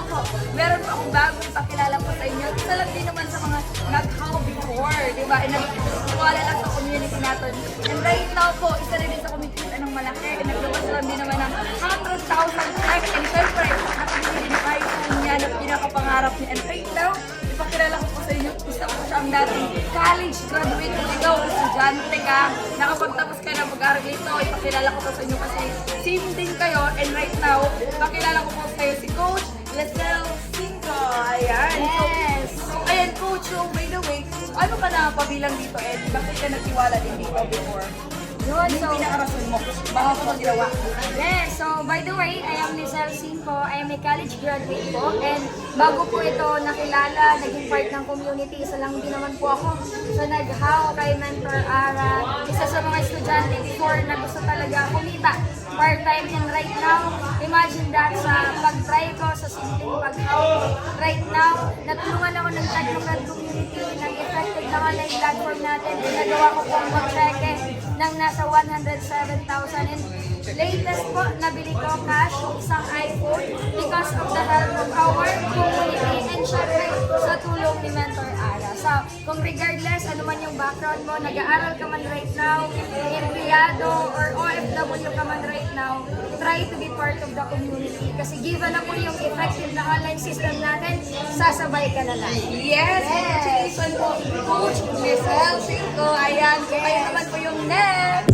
naman po, meron po akong bagong ipakilala po sa inyo. Isa lang din naman sa mga nag-how before, di ba? And nagwala lang sa community natin. And right now po, isa rin din sa community ng malaki. And naglabas lang din naman ng 100,000 check. And syempre, nakabili din kayo po niya na pinakapangarap niya. And right now, ipakilala ko po sa inyo, isa po siya ang dating college graduate. Kung ikaw, estudyante ka, nakapagtapos ka na mag-aaral dito, ipakilala ko po sa inyo kasi same din kayo. And right now, ipakilala ko po sa iyo si Coach Lizelle Cinco. Ayan. Yes! So, ayan, Coach, so by the way, ano ka na pabilang dito and bakit ka nagtiwala din dito before? Yun, Ano so, yung pinakarason mo? Baka ko ginawa. yes, so by the way, I am Lizelle Cinco. I am a college graduate po. And bago po ito nakilala, naging part ng community, isa lang din naman po ako. So nag-how kay Mentor Ara, isa sa mga estudyante before na gusto talaga kumita part-time. And right now, imagine that sa pag-try ko sa simpleng pag-how. Right now, natulungan ako ng technical community ng effective na online platform natin. Ginagawa ko po ang mag-cheque ng nasa 107,000. And latest po, nabili ko cash isang iPhone because of the help of our community and syempre sa tulong ni Mentor Ara. So, kung regardless ano man yung background mo, nag-aaral ka man right now, empleyado or OFW ka man right now, try to be part of the community kasi given na po yung effective na online system natin, sasabay ka na lang. Yes! Congratulations po, Coach Lizelle Cinco. Ayan, so kayo naman po yung next.